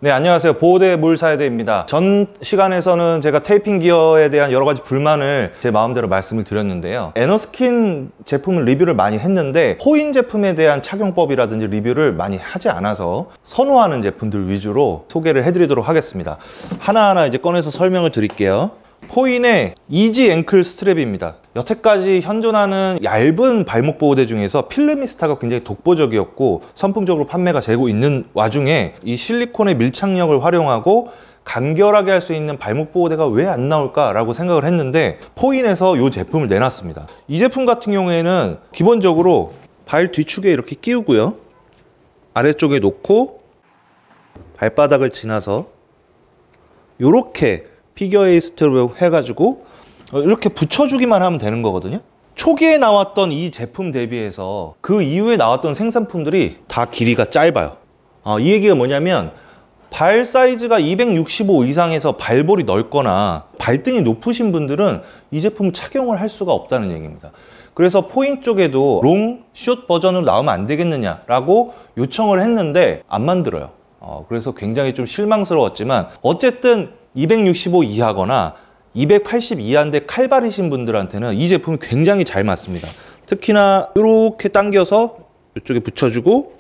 네, 안녕하세요. 보호대 뭘 사야 돼입니다. 전 시간에서는 제가 테이핑 기어에 대한 여러 가지 불만을 제 마음대로 말씀을 드렸는데요. 에너스킨 제품을 리뷰를 많이 했는데 포인 제품에 대한 착용법이라든지 리뷰를 많이 하지 않아서 선호하는 제품들 위주로 소개를 해드리도록 하겠습니다. 하나하나 이제 꺼내서 설명을 드릴게요. 포인의 이지 앵클 스트랩입니다. 여태까지 현존하는 얇은 발목 보호대 중에서 필름이스타가 굉장히 독보적이었고 선풍적으로 판매가 되고 있는 와중에 이 실리콘의 밀착력을 활용하고 간결하게 할 수 있는 발목 보호대가 왜 안 나올까 라고 생각을 했는데 포인에서 이 제품을 내놨습니다. 이 제품 같은 경우에는 기본적으로 발 뒤축에 이렇게 끼우고요, 아래쪽에 놓고 발바닥을 지나서 이렇게 피겨에이스트로 해가지고 이렇게 붙여주기만 하면 되는 거거든요. 초기에 나왔던 이 제품 대비해서 그 이후에 나왔던 생산품들이 다 길이가 짧아요. 이 얘기가 뭐냐면 발 사이즈가 265 이상에서 발볼이 넓거나 발등이 높으신 분들은 이 제품을 착용을 할 수가 없다는 얘기입니다. 그래서 포인 쪽에도 롱, 숏 버전으로 나오면 안 되겠느냐라고 요청을 했는데 안 만들어요. 그래서 굉장히 좀 실망스러웠지만 어쨌든 265 이하거나 280 이하인데 칼발이신 분들한테는 이 제품이 굉장히 잘 맞습니다. 특히나 이렇게 당겨서 이쪽에 붙여주고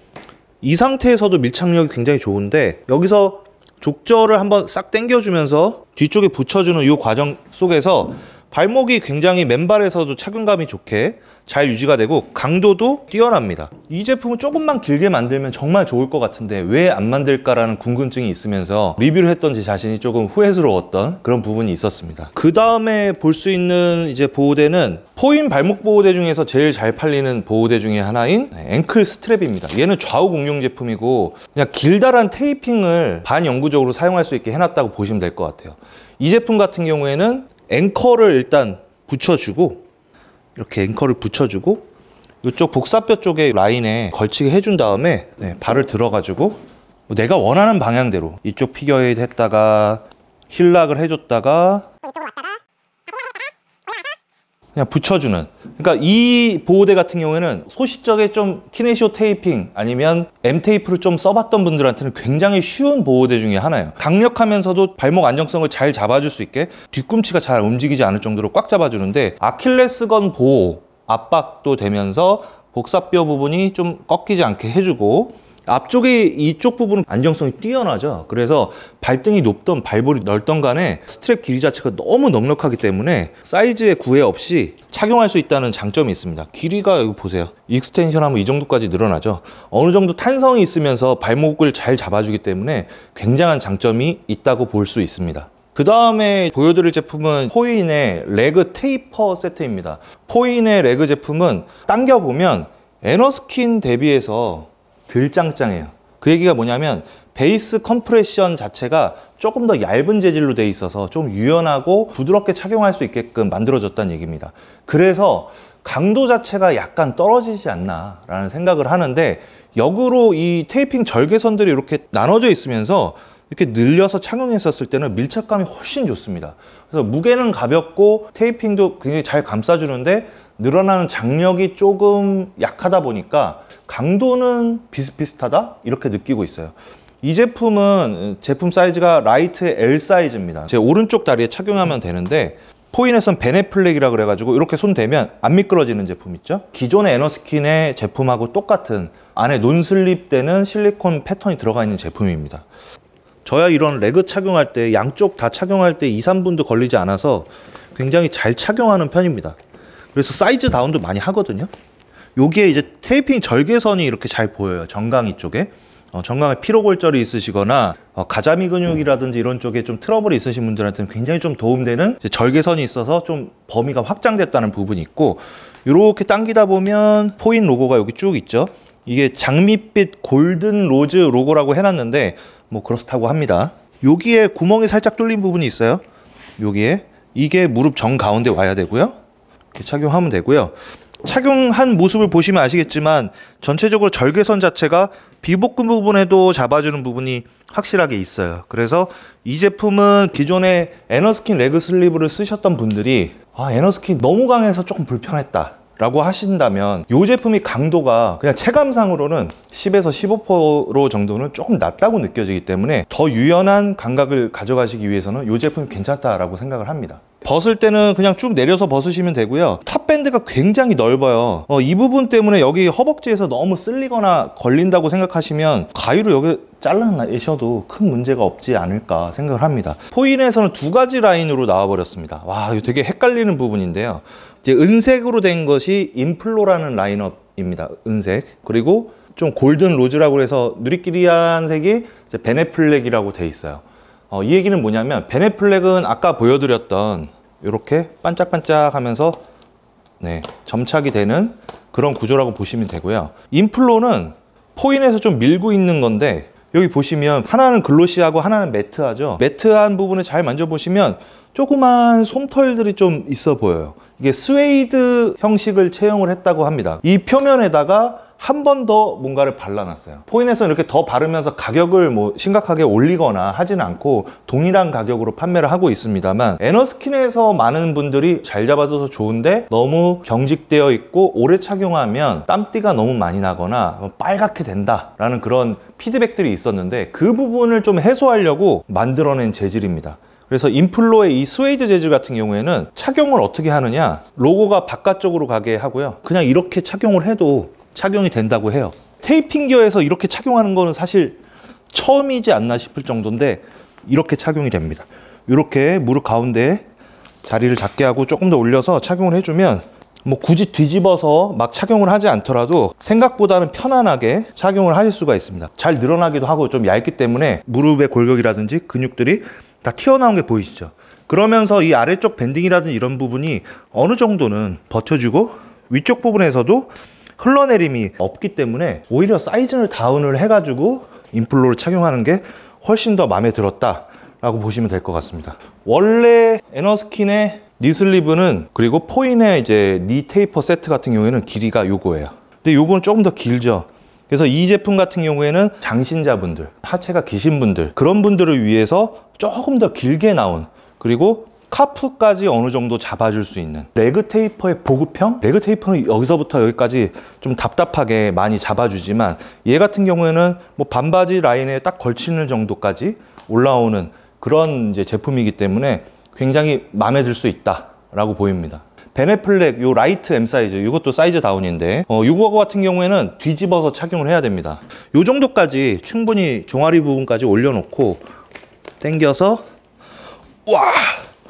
이 상태에서도 밀착력이 굉장히 좋은데 여기서 족저를 한번 싹 당겨주면서 뒤쪽에 붙여주는 이 과정 속에서 발목이 굉장히 맨발에서도 착용감이 좋게 잘 유지가 되고 강도도 뛰어납니다. 이 제품을 조금만 길게 만들면 정말 좋을 것 같은데 왜 안 만들까라는 궁금증이 있으면서 리뷰를 했던 제 자신이 조금 후회스러웠던 그런 부분이 있었습니다. 그 다음에 볼 수 있는 이제 보호대는 포인 발목 보호대 중에서 제일 잘 팔리는 보호대 중에 하나인 앵클 스트랩입니다. 얘는 좌우 공용 제품이고 그냥 길다란 테이핑을 반영구적으로 사용할 수 있게 해놨다고 보시면 될 것 같아요. 이 제품 같은 경우에는 앵커를 일단 붙여주고 이렇게 앵커를 붙여주고 이쪽 복사뼈 쪽에 라인에 걸치게 해준 다음에 발을 들어가지고 내가 원하는 방향대로 이쪽 피겨에 했다가 힐락을 해줬다가 그냥 붙여주는, 그러니까 이 보호대 같은 경우에는 소시적에 좀 키네시오 테이핑 아니면 M 테이프를 좀 써봤던 분들한테는 굉장히 쉬운 보호대 중에 하나예요. 강력하면서도 발목 안정성을 잘 잡아줄 수 있게 뒤꿈치가 잘 움직이지 않을 정도로 꽉 잡아주는데 아킬레스건 보호 압박도 되면서 복사뼈 부분이 좀 꺾이지 않게 해주고 앞쪽에 이쪽 부분은 안정성이 뛰어나죠. 그래서 발등이 높던 발볼이 넓던 간에 스트랩 길이 자체가 너무 넉넉하기 때문에 사이즈에 구애 없이 착용할 수 있다는 장점이 있습니다. 길이가 여기 보세요. 익스텐션 하면 이 정도까지 늘어나죠. 어느 정도 탄성이 있으면서 발목을 잘 잡아주기 때문에 굉장한 장점이 있다고 볼 수 있습니다. 그 다음에 보여드릴 제품은 포인의 레그 테이퍼 세트입니다. 포인의 레그 제품은 당겨보면 에너스킨 대비해서 덜 짱짱해요. 그 얘기가 뭐냐면 베이스 컴프레션 자체가 조금 더 얇은 재질로 돼 있어서 좀 유연하고 부드럽게 착용할 수 있게끔 만들어졌다는 얘기입니다. 그래서 강도 자체가 약간 떨어지지 않나 라는 생각을 하는데 역으로 이 테이핑 절개선들이 이렇게 나눠져 있으면서 이렇게 늘려서 착용했었을 때는 밀착감이 훨씬 좋습니다. 그래서 무게는 가볍고 테이핑도 굉장히 잘 감싸주는데 늘어나는 장력이 조금 약하다 보니까 강도는 비슷비슷하다 이렇게 느끼고 있어요. 이 제품은 제품 사이즈가 라이트 L 사이즈입니다. 제 오른쪽 다리에 착용하면 되는데 포인에선 베네플렉이라 그래가지고 이렇게 손 대면 안 미끄러지는 제품 있죠. 기존의 에너스킨의 제품하고 똑같은 안에 논슬립 되는 실리콘 패턴이 들어가 있는 제품입니다. 저야 이런 레그 착용할 때 양쪽 다 착용할 때 2, 3분도 걸리지 않아서 굉장히 잘 착용하는 편입니다. 그래서 사이즈 다운도 많이 하거든요. 여기에 이제 테이핑 절개선이 이렇게 잘 보여요. 정강이 쪽에. 정강에 피로골절이 있으시거나 가자미 근육이라든지 이런 쪽에 좀 트러블이 있으신 분들한테는 굉장히 좀 도움되는 절개선이 있어서 좀 범위가 확장됐다는 부분이 있고, 이렇게 당기다 보면 포인 로고가 여기 쭉 있죠. 이게 장밋빛 골든 로즈 로고라고 해놨는데 뭐 그렇다고 합니다. 여기에 구멍이 살짝 뚫린 부분이 있어요. 여기에 이게 무릎 정 가운데 와야 되고요. 이렇게 착용하면 되고요. 착용한 모습을 보시면 아시겠지만 전체적으로 절개선 자체가 비복근 부분에도 잡아주는 부분이 확실하게 있어요. 그래서 이 제품은 기존에 에너스킨 레그 슬리브를 쓰셨던 분들이 에너스킨 너무 강해서 조금 불편했다 라고 하신다면 이 제품이 강도가 그냥 체감상으로는 10에서 15% 정도는 조금 낮다고 느껴지기 때문에 더 유연한 감각을 가져가시기 위해서는 이 제품이 괜찮다라고 생각을 합니다. 벗을 때는 그냥 쭉 내려서 벗으시면 되고요. 탑밴드가 굉장히 넓어요. 이 부분 때문에 여기 허벅지에서 너무 쓸리거나 걸린다고 생각하시면 가위로 여기 잘라내셔도 큰 문제가 없지 않을까 생각을 합니다. 포인에서는 두 가지 라인으로 나와버렸습니다. 와, 이거 되게 헷갈리는 부분인데요. 이제 은색으로 된 것이 인플로라는 라인업입니다. 은색. 그리고 좀 골든 로즈라고 해서 누리끼리한 색이 이제 베네플렉이라고 돼 있어요. 이 얘기는 뭐냐면 베네플렉은 아까 보여드렸던 이렇게 반짝반짝 하면서 네, 점착이 되는 그런 구조라고 보시면 되고요. 인플로는 포인에서 좀 밀고 있는 건데 여기 보시면 하나는 글로시하고 하나는 매트하죠. 매트한 부분을 잘 만져보시면 조그만 솜털들이 좀 있어 보여요. 이게 스웨이드 형식을 채용을 했다고 합니다. 이 표면에다가 한 번 더 뭔가를 발라놨어요. 포인에서는 이렇게 더 바르면서 가격을 뭐 심각하게 올리거나 하지는 않고 동일한 가격으로 판매를 하고 있습니다만 에너스킨에서 많은 분들이 잘 잡아줘서 좋은데 너무 경직되어 있고 오래 착용하면 땀띠가 너무 많이 나거나 빨갛게 된다라는 그런 피드백들이 있었는데 그 부분을 좀 해소하려고 만들어낸 재질입니다. 그래서 인플로의 이 스웨이드 재질 같은 경우에는 착용을 어떻게 하느냐, 로고가 바깥쪽으로 가게 하고요. 그냥 이렇게 착용을 해도 착용이 된다고 해요. 테이핑 기어에서 이렇게 착용하는 거는 사실 처음이지 않나 싶을 정도인데 이렇게 착용이 됩니다. 이렇게 무릎 가운데에 자리를 잡게 하고 조금 더 올려서 착용을 해주면 뭐 굳이 뒤집어서 막 착용을 하지 않더라도 생각보다는 편안하게 착용을 하실 수가 있습니다. 잘 늘어나기도 하고 좀 얇기 때문에 무릎의 골격이라든지 근육들이 다 튀어나온 게 보이시죠? 그러면서 이 아래쪽 밴딩이라든지 이런 부분이 어느 정도는 버텨주고 위쪽 부분에서도 흘러내림이 없기 때문에 오히려 사이즈를 다운을 해가지고 인플로를 착용하는 게 훨씬 더 마음에 들었다 라고 보시면 될 것 같습니다. 원래 에너스킨의 니슬리브는 그리고 포인의 이제 니 테이퍼 세트 같은 경우에는 길이가 요거예요. 근데 요거는 조금 더 길죠. 그래서 이 제품 같은 경우에는 장신자분들, 하체가 기신 분들, 그런 분들을 위해서 조금 더 길게 나온, 그리고 카프까지 어느 정도 잡아줄 수 있는 레그 테이퍼의 보급형? 레그 테이퍼는 여기서부터 여기까지 좀 답답하게 많이 잡아주지만 얘 같은 경우에는 뭐 반바지 라인에 딱 걸치는 정도까지 올라오는 그런 이제 제품이기 때문에 굉장히 마음에 들 수 있다라고 보입니다. 베네플렉 요 라이트 M 사이즈, 이것도 사이즈 다운인데 요거 같은 경우에는 뒤집어서 착용을 해야 됩니다. 요 정도까지 충분히 종아리 부분까지 올려놓고 당겨서 와!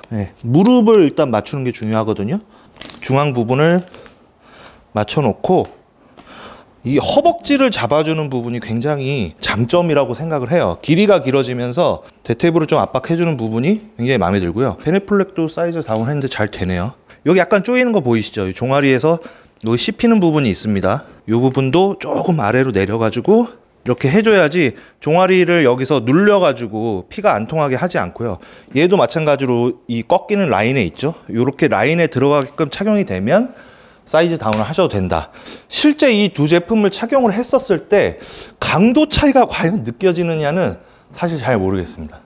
네, 무릎을 일단 맞추는 게 중요하거든요. 중앙 부분을 맞춰놓고 이 허벅지를 잡아주는 부분이 굉장히 장점이라고 생각을 해요. 길이가 길어지면서 대퇴부를 좀 압박해주는 부분이 굉장히 마음에 들고요. 베네플렉도 사이즈 다운 했는데 잘 되네요. 여기 약간 조이는 거 보이시죠? 이 종아리에서 여기 씹히는 부분이 있습니다. 이 부분도 조금 아래로 내려가지고 이렇게 해줘야지 종아리를 여기서 눌려가지고 피가 안 통하게 하지 않고요. 얘도 마찬가지로 이 꺾이는 라인에 있죠. 이렇게 라인에 들어가게끔 착용이 되면 사이즈 다운을 하셔도 된다. 실제 이 두 제품을 착용을 했었을 때 강도 차이가 과연 느껴지느냐는 사실 잘 모르겠습니다.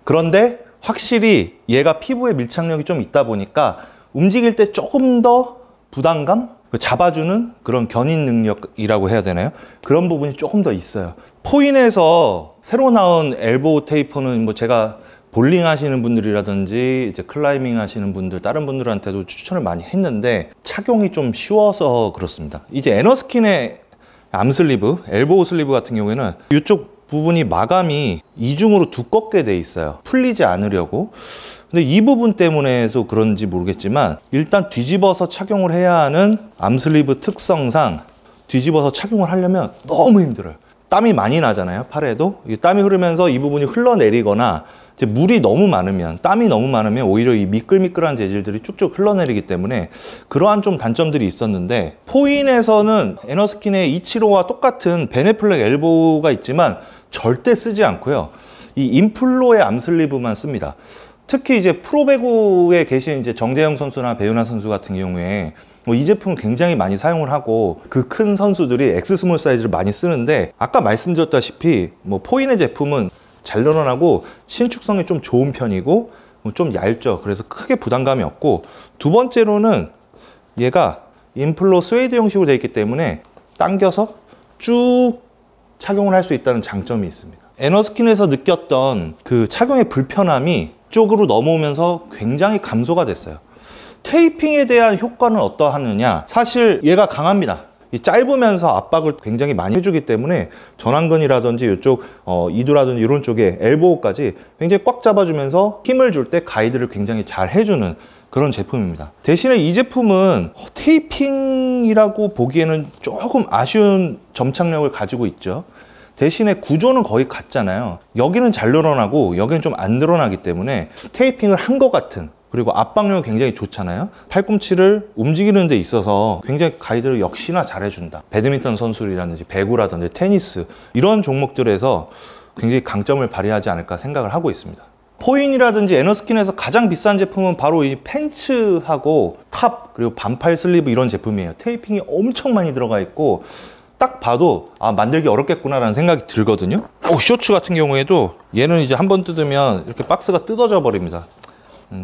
그런데 확실히 얘가 피부에 밀착력이 좀 있다 보니까 움직일 때 조금 더 부담감? 잡아주는 그런 견인 능력이라고 해야 되나요? 그런 부분이 조금 더 있어요. 포인에서 새로 나온 엘보우 테이퍼는 뭐 제가 볼링 하시는 분들이라든지 이제 클라이밍 하시는 분들, 다른 분들한테도 추천을 많이 했는데 착용이 좀 쉬워서 그렇습니다. 이제 에너스킨의 암슬리브, 엘보우 슬리브 같은 경우에는 이쪽 부분이 마감이 이중으로 두껍게 돼 있어요. 풀리지 않으려고. 근데 이 부분 때문에도 그런지 모르겠지만 일단 뒤집어서 착용을 해야 하는 암슬리브 특성상 뒤집어서 착용을 하려면 너무 힘들어요. 땀이 많이 나잖아요. 팔에도 땀이 흐르면서 이 부분이 흘러내리거나 이제 물이 너무 많으면, 땀이 너무 많으면 오히려 이 미끌미끌한 재질들이 쭉쭉 흘러내리기 때문에 그러한 좀 단점들이 있었는데 포인에서는 에너스킨의 이치로와 똑같은 베네플렉 엘보우가 있지만 절대 쓰지 않고요. 이 인플로의 암슬리브만 씁니다. 특히 이제 프로배구에 계신 이제 정재영 선수나 배윤아 선수 같은 경우에 이 제품을 굉장히 많이 사용을 하고 그 큰 선수들이 X 스몰 사이즈를 많이 쓰는데 아까 말씀드렸다시피 뭐 포인의 제품은 잘 늘어나고 신축성이 좀 좋은 편이고 좀 얇죠. 그래서 크게 부담감이 없고 두 번째로는 얘가 인플로 스웨이드 형식으로 되어 있기 때문에 당겨서 쭉 착용을 할 수 있다는 장점이 있습니다. 에너스킨에서 느꼈던 그 착용의 불편함이 쪽으로 넘어오면서 굉장히 감소가 됐어요. 테이핑에 대한 효과는 어떠하느냐? 사실 얘가 강합니다. 이 짧으면서 압박을 굉장히 많이 해주기 때문에 전완근이라든지 이쪽 이두라든지 이런 쪽에 엘보우까지 굉장히 꽉 잡아주면서 힘을 줄 때 가이드를 굉장히 잘 해주는 그런 제품입니다. 대신에 이 제품은 테이핑이라고 보기에는 조금 아쉬운 점착력을 가지고 있죠. 대신에 구조는 거의 같잖아요. 여기는 잘 늘어나고 여기는 좀 안 늘어나기 때문에 테이핑을 한 것 같은, 그리고 압박력이 굉장히 좋잖아요. 팔꿈치를 움직이는 데 있어서 굉장히 가이드를 역시나 잘해준다. 배드민턴 선수라든지 배구라든지 테니스 이런 종목들에서 굉장히 강점을 발휘하지 않을까 생각을 하고 있습니다. 포인이라든지 에너스킨에서 가장 비싼 제품은 바로 이 팬츠하고 탑, 그리고 반팔 슬리브 이런 제품이에요. 테이핑이 엄청 많이 들어가 있고 딱 봐도 아, 만들기 어렵겠구나 라는 생각이 들거든요. 쇼츠 같은 경우에도 얘는 이제 한번 뜯으면 이렇게 박스가 뜯어져 버립니다.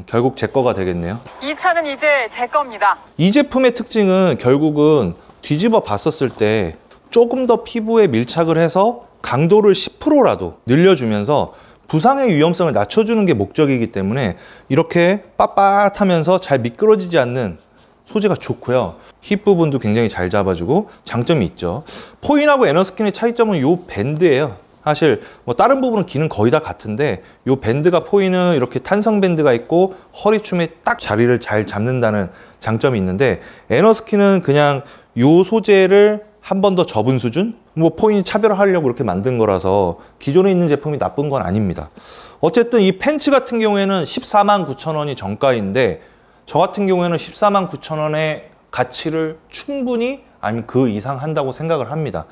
결국 제 거가 되겠네요. 이 차는 이제 제 겁니다. 이 제품의 특징은 결국은 뒤집어 봤었을 때 조금 더 피부에 밀착을 해서 강도를 10%라도 늘려주면서 부상의 위험성을 낮춰주는 게 목적이기 때문에 이렇게 빳빳하면서 잘 미끄러지지 않는 소재가 좋고요. 힙 부분도 굉장히 잘 잡아주고 장점이 있죠. 포인하고 에너스킨의 차이점은 이 밴드예요. 사실 뭐 다른 부분은 기능 거의 다 같은데 이 밴드가, 포인은 이렇게 탄성 밴드가 있고 허리춤에 딱 자리를 잘 잡는다는 장점이 있는데, 에너스킨은 그냥 이 소재를 한 번 더 접은 수준? 뭐 포인이 차별화하려고 이렇게 만든 거라서 기존에 있는 제품이 나쁜 건 아닙니다. 어쨌든 이 팬츠 같은 경우에는 149,000원이 정가인데 저 같은 경우에는 149,000원의 가치를 충분히, 아니면 그 이상 한다고 생각을 합니다.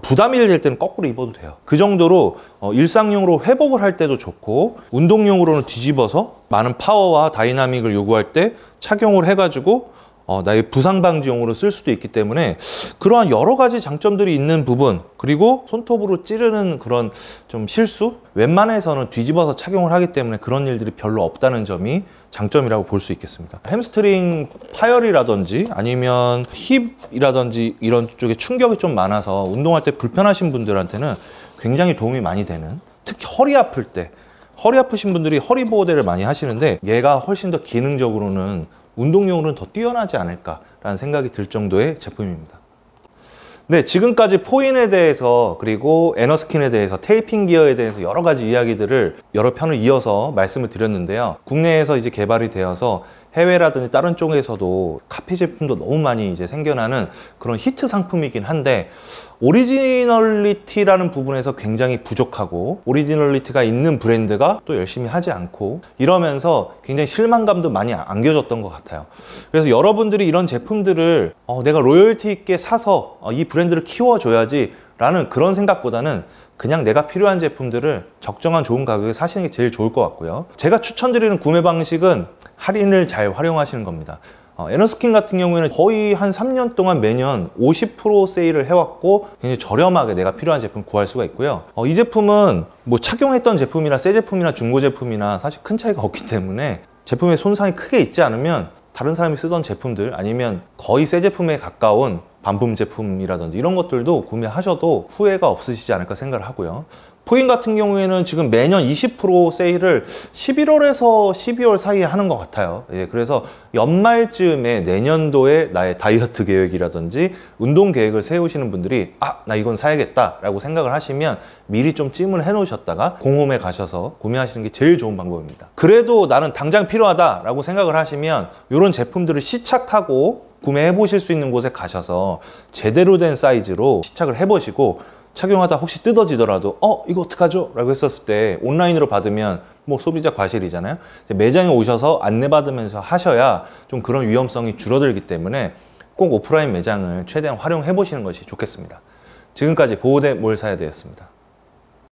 부담이 될 때는 거꾸로 입어도 돼요. 그 정도로 일상용으로 회복을 할 때도 좋고, 운동용으로는 뒤집어서 많은 파워와 다이나믹을 요구할 때 착용을 해가지고 나의 부상 방지용으로 쓸 수도 있기 때문에 그러한 여러 가지 장점들이 있는 부분, 그리고 손톱으로 찌르는 그런 좀 실수, 웬만해서는 뒤집어서 착용을 하기 때문에 그런 일들이 별로 없다는 점이 장점이라고 볼 수 있겠습니다. 햄스트링 파열이라든지 아니면 힙이라든지 이런 쪽에 충격이 좀 많아서 운동할 때 불편하신 분들한테는 굉장히 도움이 많이 되는, 특히 허리 아플 때, 허리 아프신 분들이 허리 보호대를 많이 하시는데 얘가 훨씬 더 기능적으로는 운동용으로는 더 뛰어나지 않을까라는 생각이 들 정도의 제품입니다. 네, 지금까지 포인에 대해서, 그리고 에너스킨에 대해서, 테이핑 기어에 대해서 여러 가지 이야기들을 여러 편을 이어서 말씀을 드렸는데요. 국내에서 이제 개발이 되어서 해외라든지 다른 쪽에서도 카피 제품도 너무 많이 이제 생겨나는 그런 히트 상품이긴 한데, 오리지널리티라는 부분에서 굉장히 부족하고, 오리지널리티가 있는 브랜드가 또 열심히 하지 않고 이러면서 굉장히 실망감도 많이 안겨졌던 것 같아요. 그래서 여러분들이 이런 제품들을 내가 로열티 있게 사서 이 브랜드를 키워줘야지 라는 그런 생각보다는 그냥 내가 필요한 제품들을 적정한 좋은 가격에 사시는 게 제일 좋을 것 같고요. 제가 추천드리는 구매 방식은 할인을 잘 활용하시는 겁니다. 에너스킨 같은 경우에는 거의 한 3년 동안 매년 50% 세일을 해왔고 굉장히 저렴하게 내가 필요한 제품 구할 수가 있고요. 이 제품은 뭐 착용했던 제품이나 새 제품이나 중고 제품이나 사실 큰 차이가 없기 때문에 제품에 손상이 크게 있지 않으면 다른 사람이 쓰던 제품들, 아니면 거의 새 제품에 가까운 반품 제품이라든지 이런 것들도 구매하셔도 후회가 없으시지 않을까 생각을 하고요. 포인 같은 경우에는 지금 매년 20% 세일을 11월에서 12월 사이에 하는 것 같아요. 예, 그래서 연말쯤에 내년도에 나의 다이어트 계획이라든지 운동 계획을 세우시는 분들이 나 이건 사야겠다 라고 생각을 하시면 미리 좀 찜을 해 놓으셨다가 공홈에 가셔서 구매하시는 게 제일 좋은 방법입니다. 그래도 나는 당장 필요하다 라고 생각을 하시면 이런 제품들을 시착하고 구매해 보실 수 있는 곳에 가셔서 제대로 된 사이즈로 시착을 해 보시고, 착용하다 혹시 뜯어지더라도 이거 어떡하죠? 라고 했었을 때 온라인으로 받으면 뭐 소비자 과실이잖아요. 매장에 오셔서 안내받으면서 하셔야 좀 그런 위험성이 줄어들기 때문에 꼭 오프라인 매장을 최대한 활용해 보시는 것이 좋겠습니다. 지금까지 보호대 뭘 사야 되었습니다.